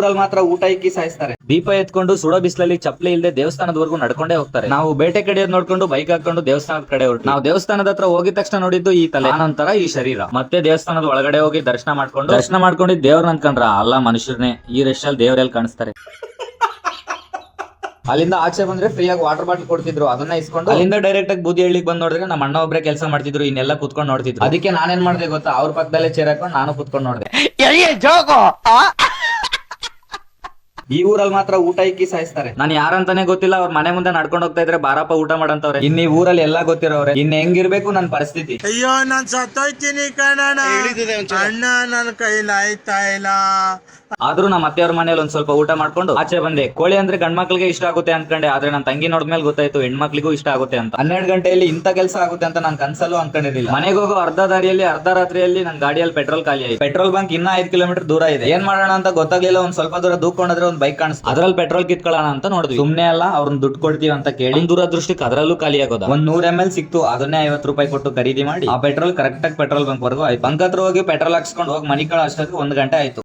ಊರಲ್ಲಿ ಮಾತ್ರ ಊಟ ಇಕ್ಕಿ ಸಾಯಿಸ್ತಾರೆ. ದೀಪ ಎತ್ಕೊಂಡು ಸುಡೋ ಬಿಸಿಲಲ್ಲಿ ಚಪ್ಪಲಿ ಇಲ್ಲದೆ ದೇವಸ್ಥಾನದವರೆಗೂ ನಡ್ಕೊಂಡೇ ಹೋಗ್ತಾರೆ. ನಾವು ಬೇಟೆ ಕಡೆಯೋದ್ ನೋಡ್ಕೊಂಡು ಬೈಕ್ ಹಾಕೊಂಡು ದೇವಸ್ಥಾನದ ಕಡೆ ಹೊರಟು. ನಾವು ದೇವಸ್ಥಾನದ ಹತ್ರ ಹೋಗಿದ ತಕ್ಷಣ ನೋಡಿದ್ದು ಈ ತಲೆ, ಆನಂತರ ಈ ಶರೀರ. ಮತ್ತೆ ದೇವಸ್ಥಾನದ ಒಳಗಡೆ ಹೋಗಿ ದರ್ಶನ ಮಾಡ್ಕೊಂಡಿದ್ದು ದೇವ್ರ ಅನ್ಕೊಂಡ್ರ ಅಲ್ಲ ಮನುಷ್ಯರನ್ನೇ. ಈ ರಶ್ ಅಲ್ಲಿ ದೇವರೆಲ್ಲಿ ಕಾಣಿಸ್ತಾರೆ. ಅಲ್ಲಿಂದ ಆಚೆ ಬಂದ್ರೆ ಫ್ರೀ ಆಗಿ ವಾಟರ್ ಬಾಟಲ್ ಕೊಡ್ತಿದ್ರು, ಅದನ್ನ ಇಸ್ಕೊಂಡು ಅಲ್ಲಿಂದ ಡೈರೆಕ್ಟ್ ಆಗಿ ಬೂದಿ ಹಳ್ಳಿಗೆ ಬಂದ್ ನೋಡಿದ್ರೆ ನಮ್ಮ ಅಣ್ಣ ಒಬ್ರೆ ಕೆಲಸ ಮಾಡ್ತಿದ್ರು, ಇನ್ನೆಲ್ಲ ಕುತ್ಕೊಂಡು ನೋಡ್ತಿದ್ರು. ಅದಕ್ಕೆ ನಾನೇನ್ ಮಾಡ್ದೆ ಗೊತ್ತಾ, ಅವ್ರ ಪಕ್ಕದಲ್ಲೇ ಚೇರ್ ಹಾಕೊಂಡು ನಾನು ಕುತ್ಕೊಂಡು ನೋಡ್ದೆ. ಈ ಊರಲ್ಲಿ ಮಾತ್ರ ಊಟ ಇಕ್ಕಿ ಸಾಯಿಸ್ತಾರೆ. ನಾನು ಯಾರಂತಾನೆ ಗೊತ್ತಿಲ್ಲ, ಅವ್ರ ಮನೆ ಮುಂದೆ ನಡ್ಕೊಂಡು ಹೋಗ್ತಾ ಇದ್ರೆ ಬಾರಪ್ಪ ಊಟ ಮಾಡಂತವ್ರೆ. ಇನ್ ಈ ಊರಲ್ಲಿ ಎಲ್ಲಾ ಗೊತ್ತಿರೋರೆ. ಇನ್ ಹೆಂಗಿರ್ಬೇಕು ನನ್ ಪರಿಸ್ಥಿತಿ. ಅಯ್ಯೋ ನಾನ್ ಸತ್ತೋಯ್ತೀನಿ ಕಣಣ್ಣ, ಅಣ್ಣ ನನ್ನ ಕೈಲಿ ಆಯ್ತಾ ಇಲ್ಲ. ಆದ್ರೂ ನಮ್ಮ ಅತ್ತೆಯವ್ರ ಮನೇಲಿ ಒಂದ್ ಸ್ವಲ್ಪ ಊಟ ಮಾಡ್ಕೊಂಡು ಆಚೆ ಬಂದೆ. ಕೋಳಿ ಅಂದ್ರೆ ಗಂಡ್ ಮಕ್ಳಿಗೆ ಇಷ್ಟ ಆಗುತ್ತೆ ಅನ್ಕೊಂಡೆ, ಆದ್ರೆ ನನ್ನ ತಂಗಿ ನೋಡ್ಮೇಲೆ ಗೊತ್ತಾಯ್ತು ಹೆಣ್ಮಕ್ಳಿಗೂ ಇಷ್ಟ ಆಗುತ್ತೆ ಅಂತ. 12 ಗಂಟೆಯಲ್ಲಿ ಇಂತ ಕೆಲಸ ಆಗುತ್ತೆ ಅಂತ ನಾನು ಕನ್ಸಲ್ಲೂ ಅನ್ಕೊಂಡಿರ್ಲಿಲ್ಲ. ಮನೆಗೆ ಹೋಗೋ ಅರ್ಧ ದಾರಿಯಲ್ಲಿ ಅರ್ಧ ರಾತ್ರಿಯಲ್ಲಿ ನನ್ನ ಗಾಡಿಯಲ್ಲಿ ಪೆಟ್ರೋಲ್ ಖಾಲಿ ಆಯ್ತು. ಪೆಟ್ರೋಲ್ ಬಂಕ್ ಇನ್ನ 5 ಕಿಲೋಮೀಟರ್ ದೂರ ಇದೆ. ಏನ್ ಮಾಡೋಣ ಅಂತ ಗೊತ್ತಾಗ್ಲಿಲ್ಲ. ಒಂದ್ ಸ್ವಲ್ಪ ದೂರ ದೂಕೊಂಡ್ರೆ ಒಂದ್ ಬೈಕ್ ಕಾಣಿಸ್ತು, ಅದ್ರಲ್ಲಿ ಪೆಟ್ರೋಲ್ ಕಿತ್ಕೊಳ್ಳೋಣ ಅಂತ ನೋಡಿದ್ವಿ. ಸುಮ್ನೆ ಅಲ್ಲ, ಅವ್ರನ್ನ ದುಡ್ಡು ಕೊಡ್ತೀವಿ ಅಂತ ಕೇಳಿ ದೂರದೃಷ್ಟಿಕ್ ಅದ್ರಲ್ಲೂ ಖಾಲಿ ಆಗೋದ. ಒಂದ್ 100 ml ಸಿಕ್ತು, ಅದನ್ನೇ 50 ರೂಪಾಯಿ ಕೊಟ್ಟು ಖರೀದಿ ಮಾಡಿ ಆ ಪೆಟ್ರೋಲ್ ಕರೆಕ್ಟ್ ಆಗಿ ಪೆಟ್ರೋಲ್ ಬಂಕ್ ವರ್ಗು ಆಯ್ತು. ಬಂಕ್ ಹತ್ರ ಹೋಗಿ ಪೆಟ್ರೋಲ್ ಹಾಕ್ಸ್ಕೊಂಡು ಹೋಗಿ ಮನಿ ಕಳ ಅಷ್ಟೊತ್ತಿಗೆ 1 ಗಂಟೆ ಆಯ್ತು.